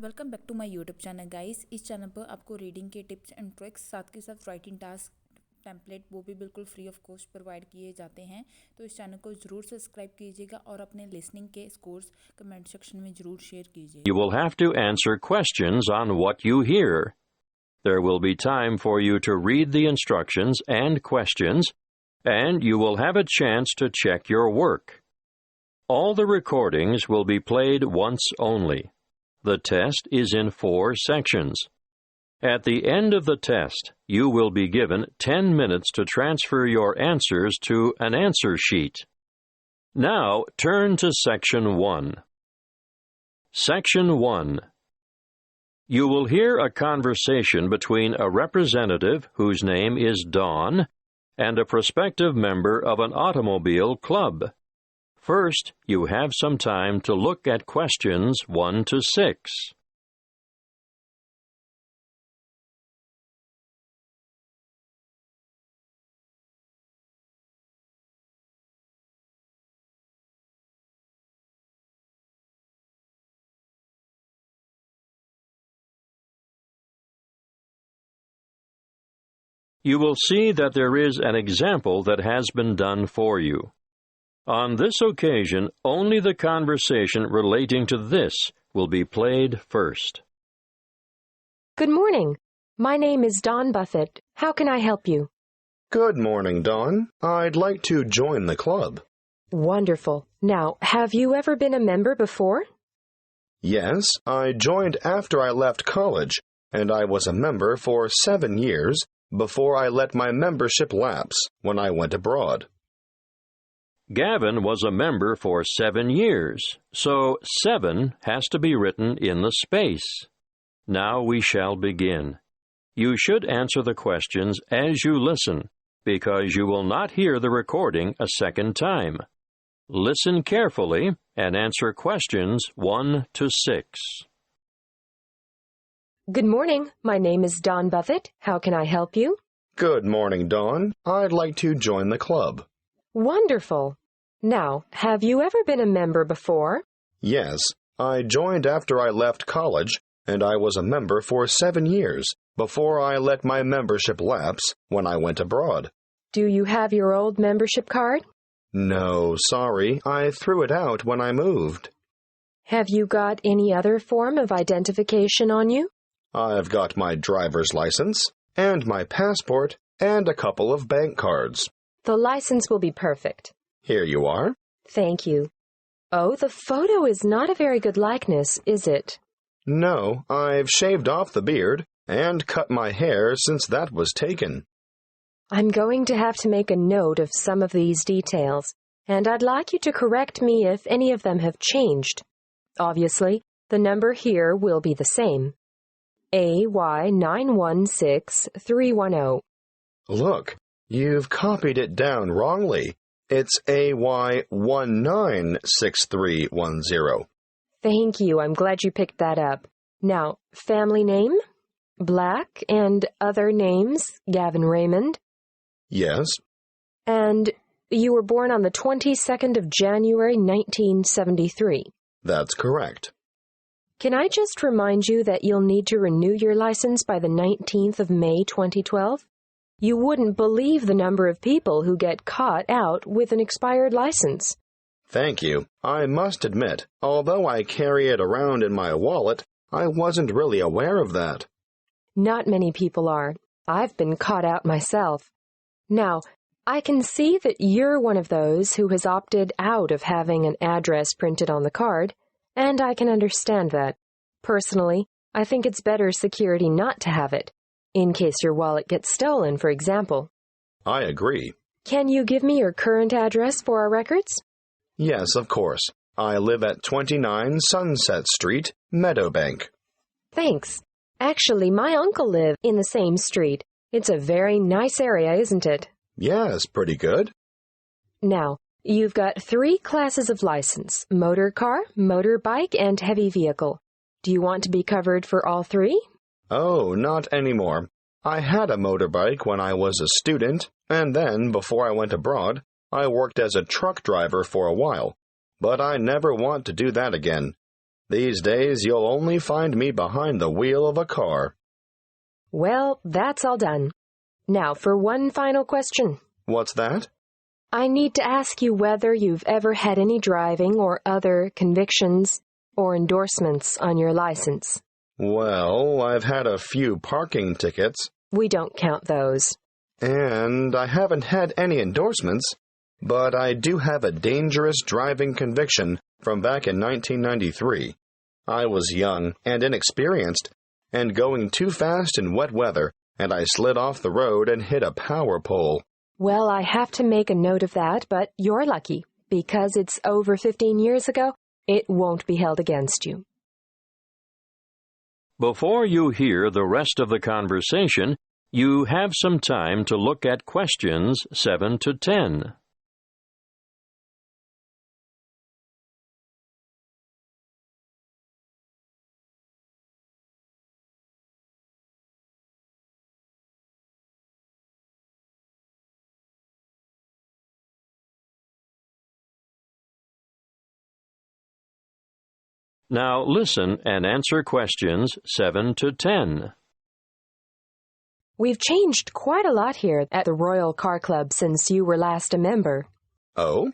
Welcome back to my YouTube channel guys. इस चैनल पर आपको रीडिंग के टिप्स एंड ट्रिक्स साथ के साथ राइटिंग टास्क टेम्पलेट वो भी बिल्कुल फ्री ऑफ कॉस्ट प्रोवाइड किए जाते हैं। तो इस चैनल को ज़रूर सब्सक्राइब कीजिएगा और अपने लिसनिंग के स्कोर्स कमेंट सेक्शन में ज़रूर शेयर कीजिए। You will have to answer questions on what you hear. There will be time for you to read the instructions and questions, and you will have a chance to check your work. All the recordings will be played once only. The test is in 4 sections. At the end of the test, you will be given 10 minutes to transfer your answers to an answer sheet. Now, turn to Section 1. Section 1. You will hear a conversation between a representative whose name is Dawn and a prospective member of an automobile club. First, you have some time to look at questions 1 to 6. You will see that there is an example that has been done for you. On this occasion, only the conversation relating to this will be played first. Good morning. My name is Dawn Buffett. How can I help you? Good morning, Dawn. I'd like to join the club. Wonderful. Now, have you ever been a member before? Yes, I joined after I left college, and I was a member for 7 years before I let my membership lapse when I went abroad. Gavin was a member for 7 years, so 7 has to be written in the space. Now we shall begin. You should answer the questions as you listen, because you will not hear the recording a second time. Listen carefully and answer questions 1 to 6. Good morning. My name is Dawn Buffett. How can I help you? Good morning, Dawn. I'd like to join the club. Wonderful. Now, have you ever been a member before? Yes, I joined after I left college, and I was a member for 7 years before I let my membership lapse when I went abroad. Do you have your old membership card? No, sorry, I threw it out when I moved. Have you got any other form of identification on you? I've got my driver's license, and my passport, and a couple of bank cards. The license will be perfect. Here you are. Thank you. Oh, the photo is not a very good likeness, is it? No, I've shaved off the beard and cut my hair since that was taken. I'm going to have to make a note of some of these details, and I'd like you to correct me if any of them have changed. Obviously, the number here will be the same. AY916310. Look, you've copied it down wrongly. It's AY196310. Thank you. I'm glad you picked that up. Now, family name? Black, and other names? Gavin Raymond? Yes. And you were born on the 22nd of January, 1973. That's correct. Can I just remind you that you'll need to renew your license by the 19th of May, 2012? You wouldn't believe the number of people who get caught out with an expired license. Thank you. I must admit, although I carry it around in my wallet, I wasn't really aware of that. Not many people are. I've been caught out myself. Now, I can see that you're one of those who has opted out of having an address printed on the card, and I can understand that. Personally, I think it's better security not to have it, in case your wallet gets stolen, for example. I agree. Can you give me your current address for our records? Yes, of course. I live at 29 Sunset Street, Meadowbank. Thanks. Actually, my uncle lives in the same street. It's a very nice area, isn't it? Yes, pretty good. Now, you've got 3 classes of license: motor car, motorbike, and heavy vehicle. Do you want to be covered for all 3? Oh, not anymore. I had a motorbike when I was a student, and then, before I went abroad, I worked as a truck driver for a while. But I never want to do that again. These days, you'll only find me behind the wheel of a car. Well, that's all done. Now for one final question. What's that? I need to ask you whether you've ever had any driving or other convictions or endorsements on your license. Well, I've had a few parking tickets. We don't count those. And I haven't had any endorsements, but I do have a dangerous driving conviction from back in 1993. I was young and inexperienced, and going too fast in wet weather, and I slid off the road and hit a power pole. Well, I have to make a note of that, but you're lucky. Because it's over 15 years ago, it won't be held against you. Before you hear the rest of the conversation, you have some time to look at questions 7 to 10. Now listen and answer questions 7 to 10. We've changed quite a lot here at the Royal Car Club since you were last a member. Oh?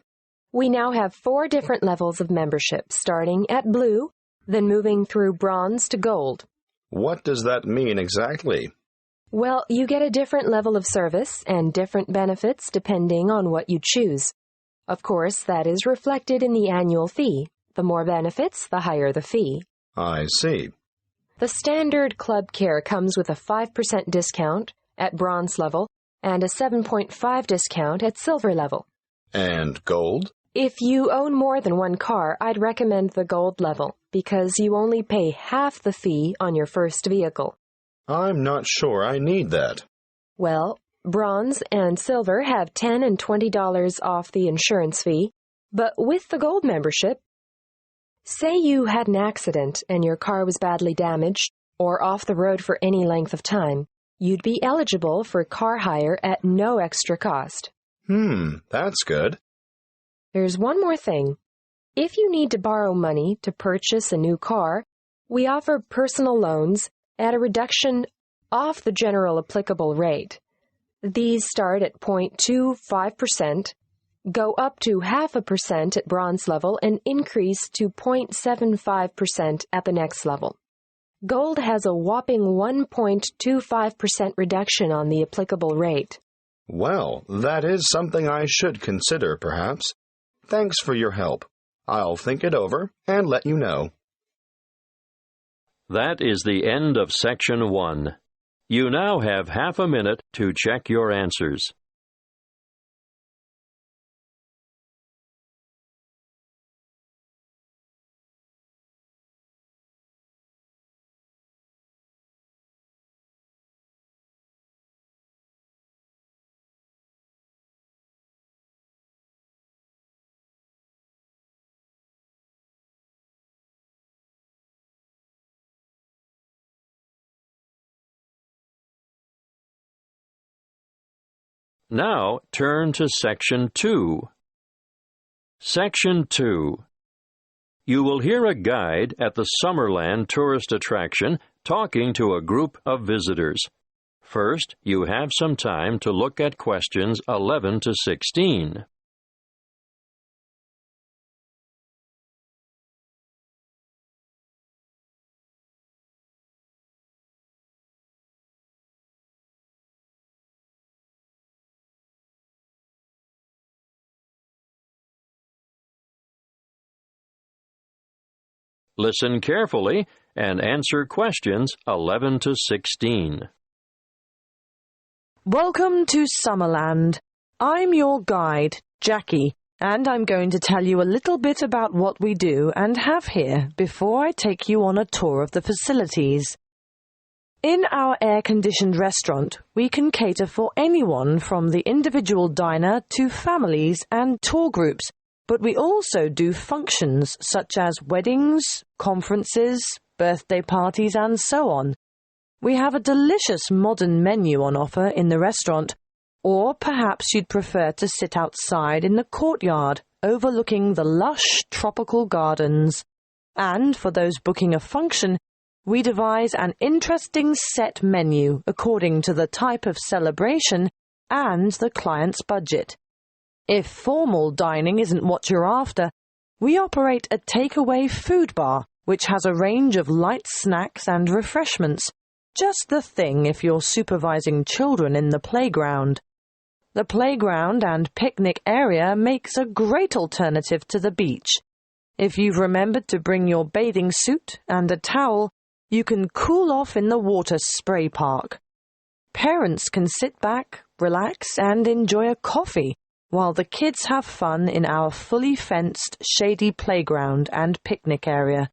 We now have 4 different levels of membership, starting at blue, then moving through bronze to gold. What does that mean exactly? Well, you get a different level of service and different benefits depending on what you choose. Of course, that is reflected in the annual fee. The more benefits, the higher the fee. I see. The standard club care comes with a 5% discount at bronze level and a 7.5% discount at silver level. And gold? If you own more than one car, I'd recommend the gold level because you only pay half the fee on your first vehicle. I'm not sure I need that. Well, bronze and silver have $10 and $20 off the insurance fee, but with the gold membership, say you had an accident and your car was badly damaged or off the road for any length of time, you'd be eligible for car hire at no extra cost. That's good. There's one more thing. If you need to borrow money to purchase a new car, we offer personal loans at a reduction off the general applicable rate. These start at 0.25%, go up to 0.5% at bronze level, and increase to 0.75% at the next level. Gold has a whopping 1.25% reduction on the applicable rate. Well, that is something I should consider, perhaps. Thanks for your help. I'll think it over and let you know. That is the end of Section 1. You now have half a minute to check your answers. Now turn to Section 2. Section 2. You will hear a guide at the Summerland tourist attraction talking to a group of visitors. First, you have some time to look at questions 11 to 16. Listen carefully and answer questions 11 to 16. Welcome to Summerland. I'm your guide, Jackie, and I'm going to tell you a little bit about what we do and have here before I take you on a tour of the facilities. In our air-conditioned restaurant, we can cater for anyone from the individual diner to families and tour groups, but we also do functions such as weddings, conferences, birthday parties, and so on. We have a delicious modern menu on offer in the restaurant, or perhaps you'd prefer to sit outside in the courtyard overlooking the lush tropical gardens. And for those booking a function, we devise an interesting set menu according to the type of celebration and the client's budget. If formal dining isn't what you're after, we operate a takeaway food bar, which has a range of light snacks and refreshments, just the thing if you're supervising children in the playground. The playground and picnic area makes a great alternative to the beach. If you've remembered to bring your bathing suit and a towel, you can cool off in the water spray park. Parents can sit back, relax, and enjoy a coffee, while the kids have fun in our fully fenced, shady playground and picnic area.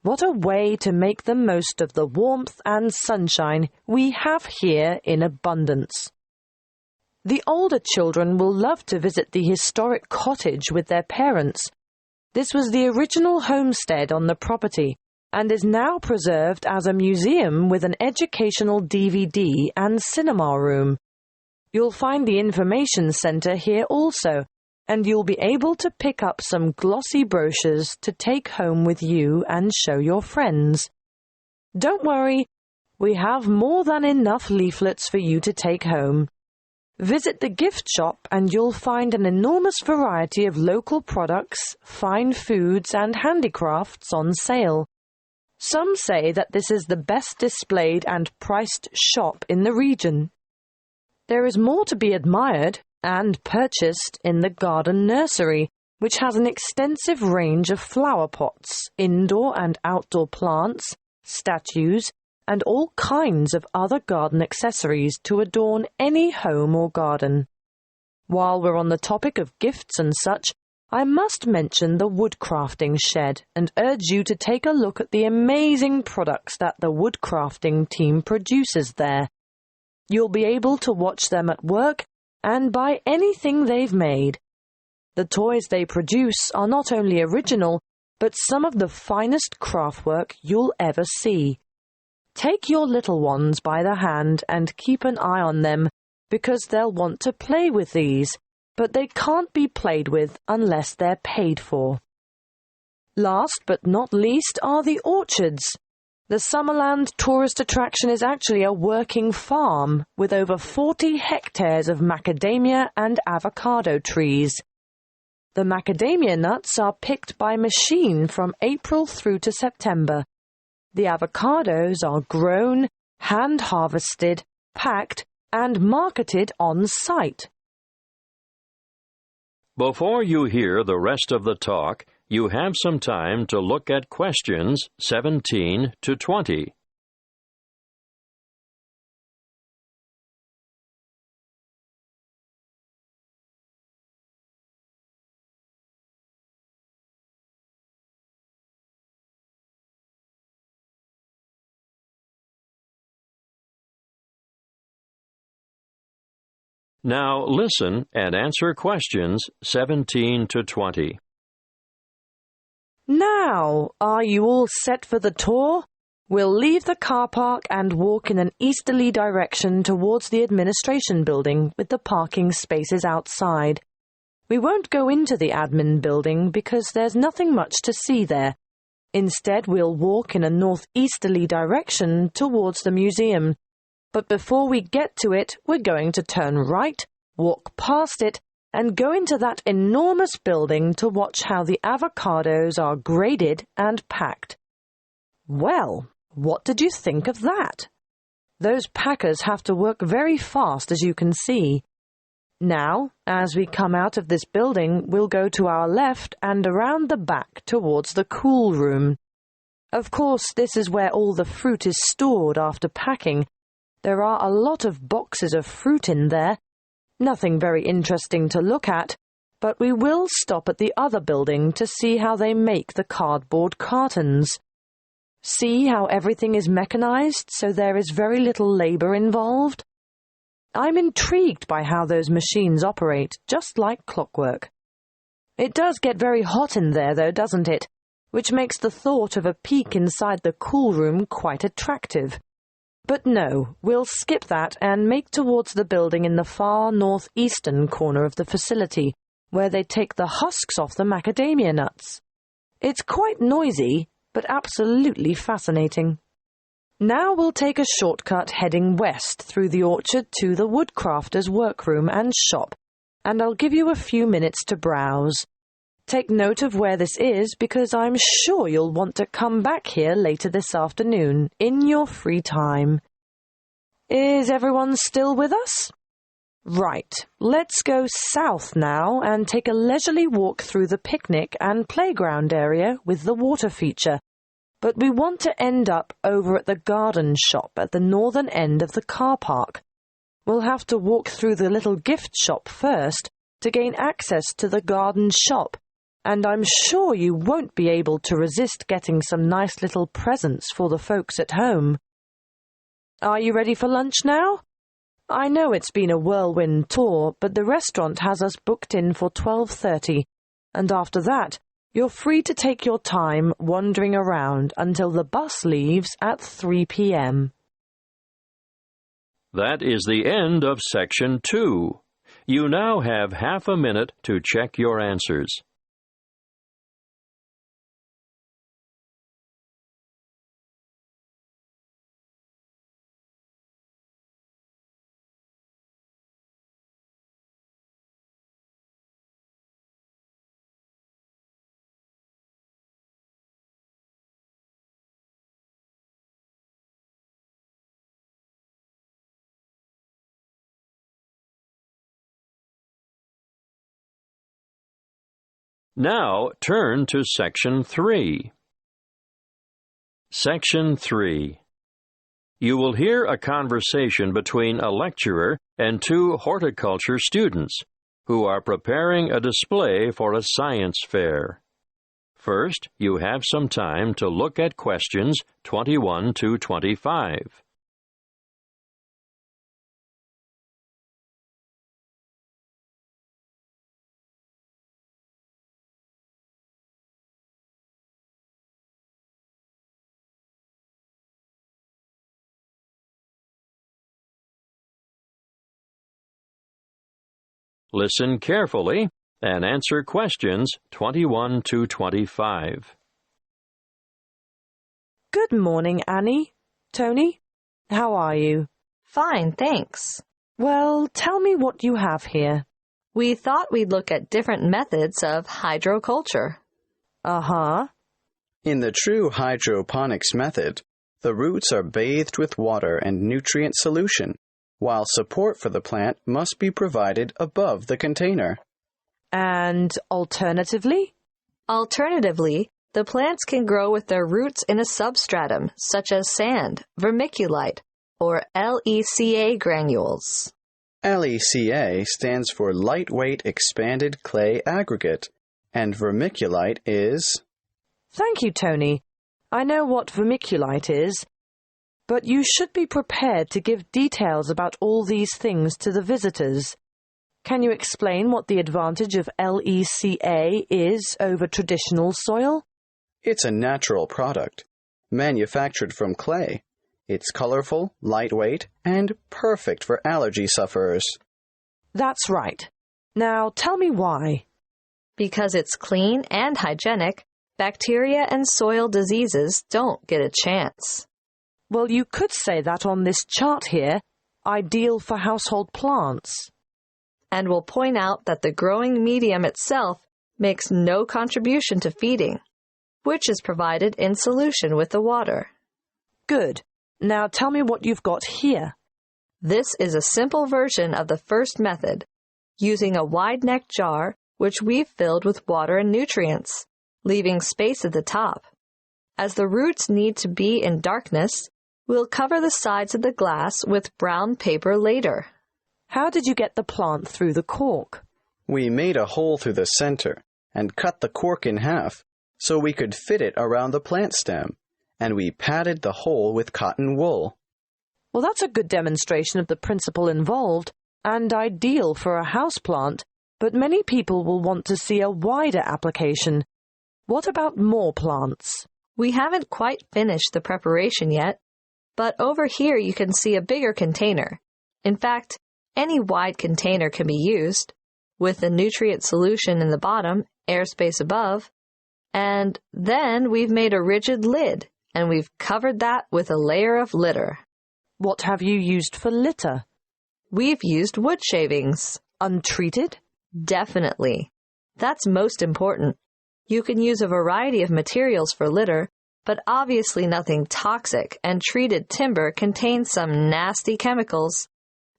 What a way to make the most of the warmth and sunshine we have here in abundance. The older children will love to visit the historic cottage with their parents. This was the original homestead on the property and is now preserved as a museum with an educational DVD and cinema room. You'll find the information centre here also, and you'll be able to pick up some glossy brochures to take home with you and show your friends. Don't worry, we have more than enough leaflets for you to take home. Visit the gift shop and you'll find an enormous variety of local products, fine foods and handicrafts on sale. Some say that this is the best displayed and priced shop in the region. There is more to be admired and purchased in the garden nursery, which has an extensive range of flower pots, indoor and outdoor plants, statues, and all kinds of other garden accessories to adorn any home or garden. While we're on the topic of gifts and such, I must mention the woodcrafting shed and urge you to take a look at the amazing products that the woodcrafting team produces there. You'll be able to watch them at work and buy anything they've made. The toys they produce are not only original, but some of the finest craftwork you'll ever see. Take your little ones by the hand and keep an eye on them, because they'll want to play with these, but they can't be played with unless they're paid for. Last but not least are the orchards. The Summerland tourist attraction is actually a working farm with over 40 hectares of macadamia and avocado trees. The macadamia nuts are picked by machine from April through to September. The avocados are grown, hand-harvested, packed, and marketed on site. Before you hear the rest of the talk, you have some time to look at questions 17 to 20. Now listen and answer questions 17 to 20. Now, are you all set for the tour? We'll leave the car park and walk in an easterly direction towards the administration building with the parking spaces outside. We won't go into the admin building because there's nothing much to see there. Instead, we'll walk in a northeasterly direction towards the museum. But before we get to it, we're going to turn right, walk past it, and go into that enormous building to watch how the avocados are graded and packed. Well, what did you think of that? Those packers have to work very fast, as you can see. Now, as we come out of this building, we'll go to our left and around the back towards the cool room. Of course, this is where all the fruit is stored after packing. There are a lot of boxes of fruit in there. Nothing very interesting to look at, but we will stop at the other building to see how they make the cardboard cartons. See how everything is mechanized, so there is very little labor involved? I'm intrigued by how those machines operate, just like clockwork. It does get very hot in there, though, doesn't it? Which makes the thought of a peek inside the cool room quite attractive. But no, we'll skip that and make towards the building in the far northeastern corner of the facility, where they take the husks off the macadamia nuts. It's quite noisy, but absolutely fascinating. Now we'll take a shortcut heading west through the orchard to the woodcrafter's workroom and shop, and I'll give you a few minutes to browse. Take note of where this is because I'm sure you'll want to come back here later this afternoon in your free time. Is everyone still with us? Right, let's go south now and take a leisurely walk through the picnic and playground area with the water feature. But we want to end up over at the garden shop at the northern end of the car park. We'll have to walk through the little gift shop first to gain access to the garden shop, and I'm sure you won't be able to resist getting some nice little presents for the folks at home. Are you ready for lunch now? I know it's been a whirlwind tour, but the restaurant has us booked in for 12:30, and after that, you're free to take your time wandering around until the bus leaves at 3 p.m. That is the end of Section 2. You now have half a minute to check your answers. Now turn to Section 3. Section 3. You will hear a conversation between a lecturer and two horticulture students who are preparing a display for a science fair. First, you have some time to look at questions 21 to 25. Listen carefully and answer questions 21 to 25. Good morning, Annie. Tony, how are you? Fine, thanks. Well, tell me what you have here. We thought we'd look at different methods of hydroculture. Uh-huh. In the true hydroponics method, the roots are bathed with water and nutrient solution, while support for the plant must be provided above the container. And alternatively? Alternatively, the plants can grow with their roots in a substratum, such as sand, vermiculite, or LECA granules. LECA stands for Lightweight Expanded Clay Aggregate, and vermiculite is... Thank you, Tony. I know what vermiculite is, but you should be prepared to give details about all these things to the visitors. Can you explain what the advantage of LECA is over traditional soil? It's a natural product, manufactured from clay. It's colorful, lightweight, and perfect for allergy sufferers. That's right. Now tell me why. Because it's clean and hygienic, bacteria and soil diseases don't get a chance. Well, you could say that on this chart here, ideal for household plants. And we'll point out that the growing medium itself makes no contribution to feeding, which is provided in solution with the water. Good. Now tell me what you've got here. This is a simple version of the first method, using a wide-neck jar which we've filled with water and nutrients, leaving space at the top. As the roots need to be in darkness, we'll cover the sides of the glass with brown paper later. How did you get the plant through the cork? We made a hole through the center and cut the cork in half so we could fit it around the plant stem, and we padded the hole with cotton wool. Well, that's a good demonstration of the principle involved and ideal for a houseplant, but many people will want to see a wider application. What about more plants? We haven't quite finished the preparation yet, but over here you can see a bigger container. In fact, any wide container can be used, with the nutrient solution in the bottom, airspace above, And then we've made a rigid lid, and we've covered that with a layer of litter. What have you used for litter? We've used wood shavings. Untreated? Definitely. That's most important. You can use a variety of materials for litter, but obviously nothing toxic, and treated timber contains some nasty chemicals.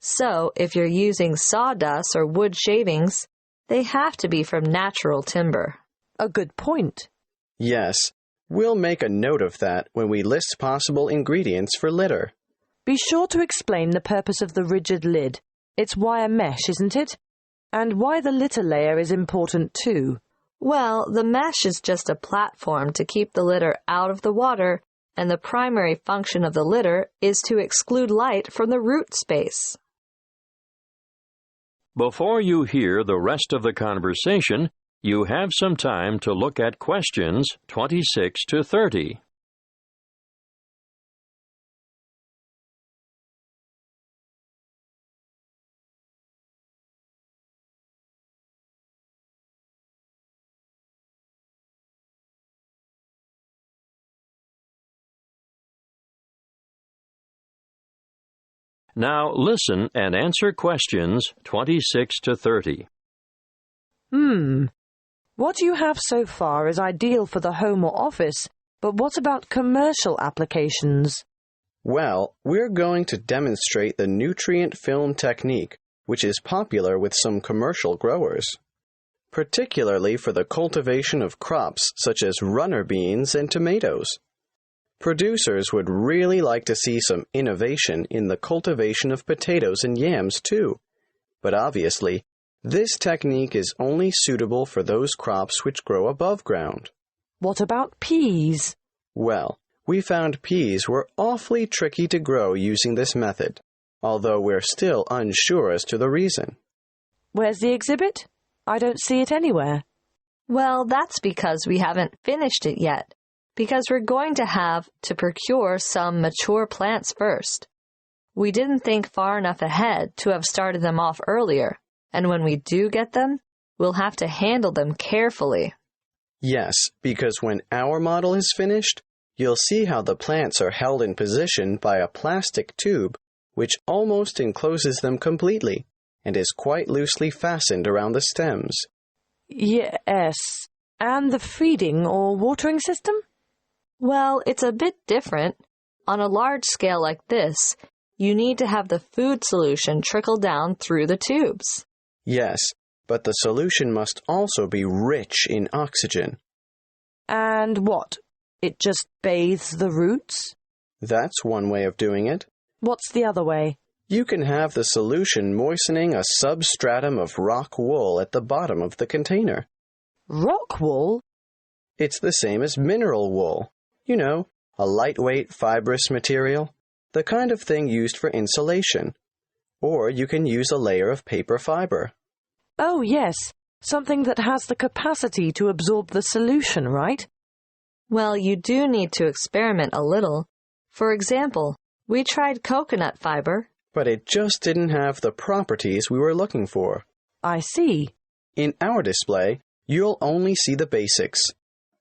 So, if you're using sawdust or wood shavings, they have to be from natural timber. A good point. Yes, we'll make a note of that when we list possible ingredients for litter. Be sure to explain the purpose of the rigid lid. It's wire mesh, isn't it? And why the litter layer is important too. Well, the mesh is just a platform to keep the litter out of the water, and the primary function of the litter is to exclude light from the root space. Before you hear the rest of the conversation, you have some time to look at questions 26 to 30. Now listen and answer questions 26 to 30. What you have so far is ideal for the home or office, but what about commercial applications? Well, we're going to demonstrate the nutrient film technique, which is popular with some commercial growers, particularly for the cultivation of crops such as runner beans and tomatoes. Producers would really like to see some innovation in the cultivation of potatoes and yams too, but obviously, this technique is only suitable for those crops which grow above ground. What about peas? Well, we found peas were awfully tricky to grow using this method, although we're still unsure as to the reason. Where's the exhibit? I don't see it anywhere. Well, that's because we haven't finished it yet, because we're going to have to procure some mature plants first. We didn't think far enough ahead to have started them off earlier, and when we do get them, we'll have to handle them carefully. Yes, because when our model is finished, you'll see how the plants are held in position by a plastic tube which almost encloses them completely and is quite loosely fastened around the stems. Yes. And the feeding or watering system? Well, it's a bit different. On a large scale like this, you need to have the food solution trickle down through the tubes. Yes, but the solution must also be rich in oxygen. And what? It just bathes the roots? That's one way of doing it. What's the other way? You can have the solution moistening a substratum of rock wool at the bottom of the container. Rock wool? It's the same as mineral wool. You know, a lightweight fibrous material, the kind of thing used for insulation. Or you can use a layer of paper fiber. Oh, yes. Something that has the capacity to absorb the solution, right? Well, you do need to experiment a little. For example, we tried coconut fiber, but it just didn't have the properties we were looking for. I see. In our display, you'll only see the basics,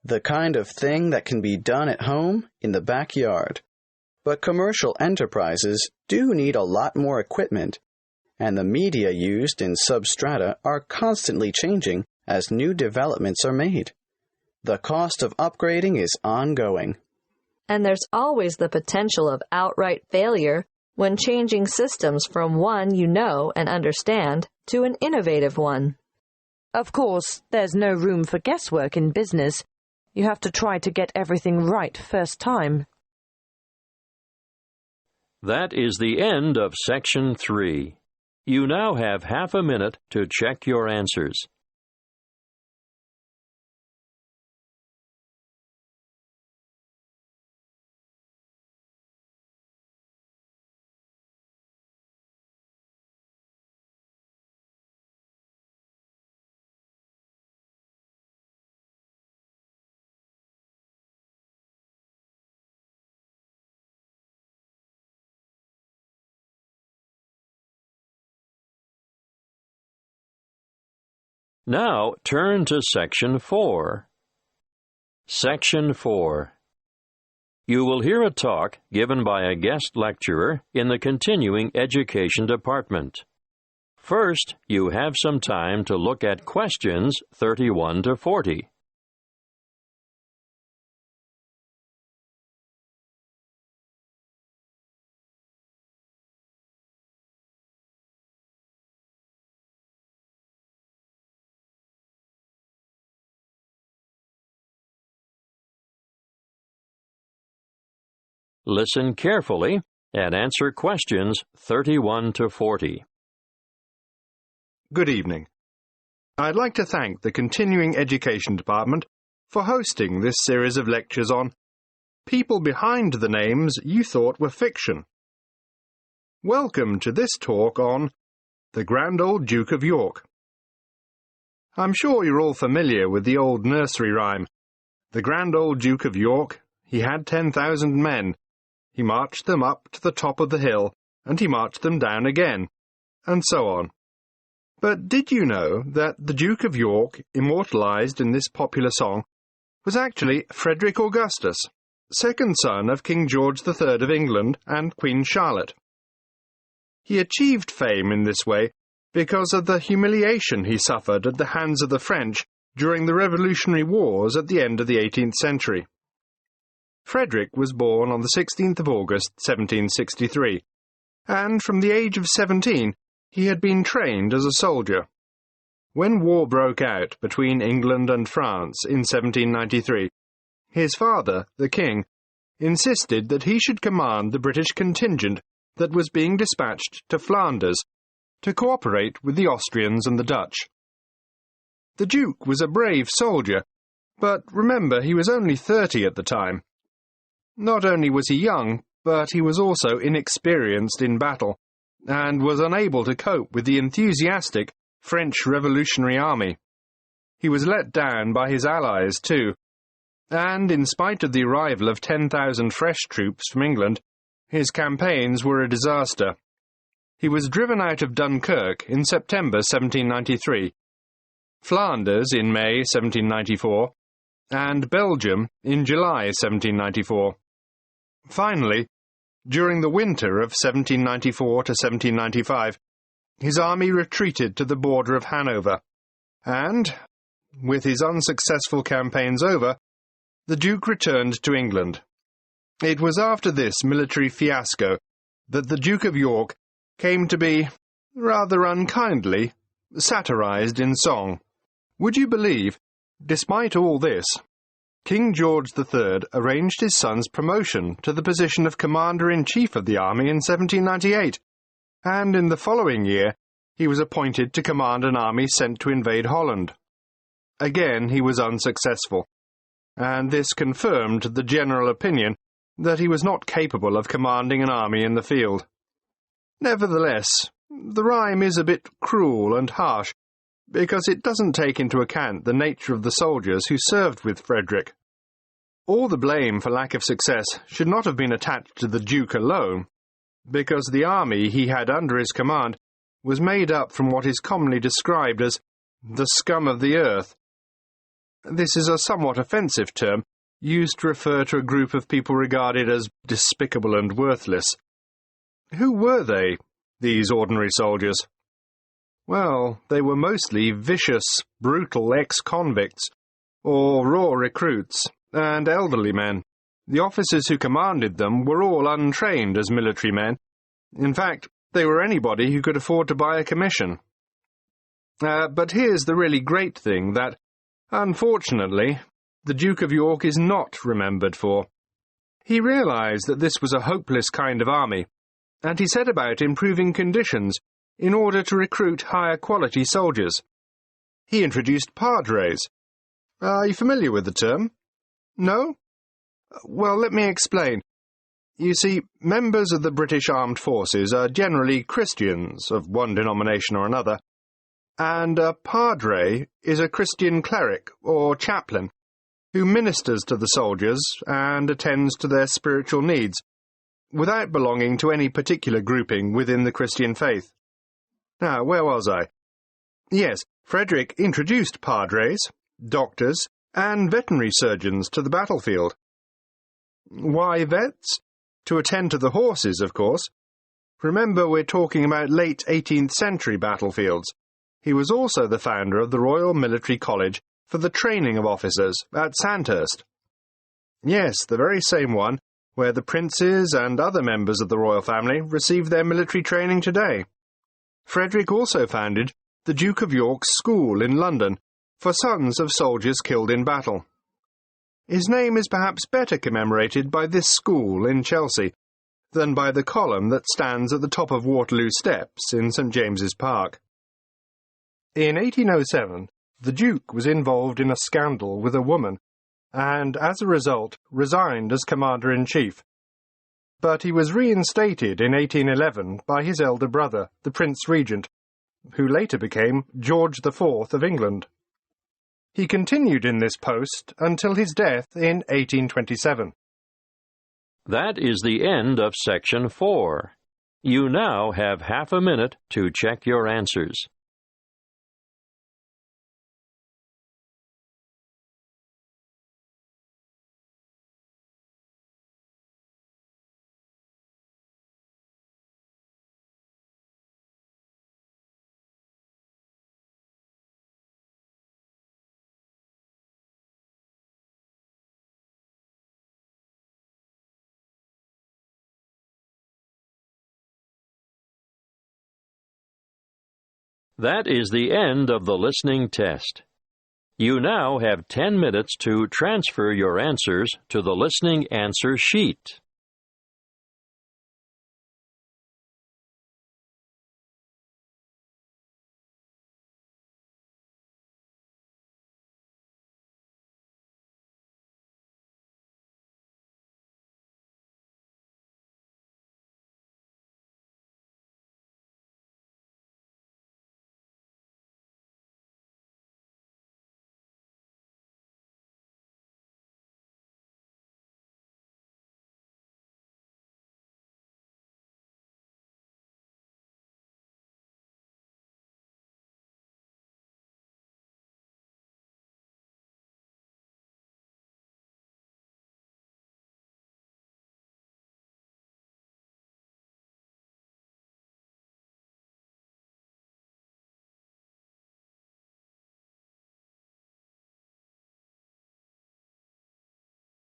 the kind of thing that can be done at home in the backyard. But commercial enterprises do need a lot more equipment, and the media used in substrata are constantly changing as new developments are made. The cost of upgrading is ongoing. And there's always the potential of outright failure when changing systems from one you know and understand to an innovative one. Of course, there's no room for guesswork in business. You have to try to get everything right first time. That is the end of Section 3. You now have half a minute to check your answers. Now turn to Section 4. Section 4. You will hear a talk given by a guest lecturer in the Continuing Education Department. First, you have some time to look at questions 31 to 40. Listen carefully and answer questions 31 to 40. Good evening. I'd like to thank the Continuing Education Department for hosting this series of lectures on people behind the names you thought were fiction. Welcome to this talk on the Grand Old Duke of York. I'm sure you're all familiar with the old nursery rhyme. The Grand Old Duke of York, he had 10,000 men. He marched them up to the top of the hill, and he marched them down again, and so on. But did you know that the Duke of York, immortalized in this popular song, was actually Frederick Augustus, second son of King George III of England and Queen Charlotte? He achieved fame in this way because of the humiliation he suffered at the hands of the French during the Revolutionary Wars at the end of the 18th century. Frederick was born on the 16th of August, 1763, and from the age of 17 he had been trained as a soldier. When war broke out between England and France in 1793, his father, the king, insisted that he should command the British contingent that was being dispatched to Flanders to cooperate with the Austrians and the Dutch. The Duke was a brave soldier, but remember he was only 30 at the time. Not only was he young, but he was also inexperienced in battle, and was unable to cope with the enthusiastic French Revolutionary Army. He was let down by his allies too, and in spite of the arrival of 10,000 fresh troops from England, his campaigns were a disaster. He was driven out of Dunkirk in September 1793, Flanders in May 1794, and Belgium in July 1794. Finally, during the winter of 1794 to 1795, his army retreated to the border of Hanover, and, with his unsuccessful campaigns over, the Duke returned to England. It was after this military fiasco that the Duke of York came to be, rather unkindly, satirized in song. Would you believe, despite all this, King George III arranged his son's promotion to the position of Commander-in-Chief of the army in 1798, and in the following year he was appointed to command an army sent to invade Holland. Again he was unsuccessful, and this confirmed the general opinion that he was not capable of commanding an army in the field. Nevertheless, the rhyme is a bit cruel and harsh, because it doesn't take into account the nature of the soldiers who served with Frederick. All the blame for lack of success should not have been attached to the Duke alone, because the army he had under his command was made up from what is commonly described as the scum of the earth. This is a somewhat offensive term, used to refer to a group of people regarded as despicable and worthless. Who were they, these ordinary soldiers? Well, they were mostly vicious, brutal ex-convicts, or raw recruits, and elderly men. The officers who commanded them were all untrained as military men. In fact, they were anybody who could afford to buy a commission. But here's the really great thing that, unfortunately, the Duke of York is not remembered for. He realized that this was a hopeless kind of army, and he set about improving conditions in order to recruit higher-quality soldiers. He introduced padres. Are you familiar with the term? No? Well, let me explain. You see, members of the British Armed Forces are generally Christians of one denomination or another, and a padre is a Christian cleric or chaplain who ministers to the soldiers and attends to their spiritual needs, without belonging to any particular grouping within the Christian faith. Now, where was I? Yes, Frederick introduced padres, doctors, and veterinary surgeons to the battlefield. Why vets? To attend to the horses, of course. Remember, we're talking about late 18th century battlefields. He was also the founder of the Royal Military College for the Training of Officers at Sandhurst. Yes, the very same one where the princes and other members of the royal family receive their military training today. Frederick also founded the Duke of York's School in London for sons of soldiers killed in battle. His name is perhaps better commemorated by this school in Chelsea than by the column that stands at the top of Waterloo Steps in St James's Park. In 1807, the Duke was involved in a scandal with a woman and, as a result, resigned as Commander-in-Chief. But he was reinstated in 1811 by his elder brother, the Prince Regent, who later became George IV of England. He continued in this post until his death in 1827. That is the end of Section 4. You now have half a minute to check your answers. That is the end of the listening test. You now have 10 minutes to transfer your answers to the listening answer sheet.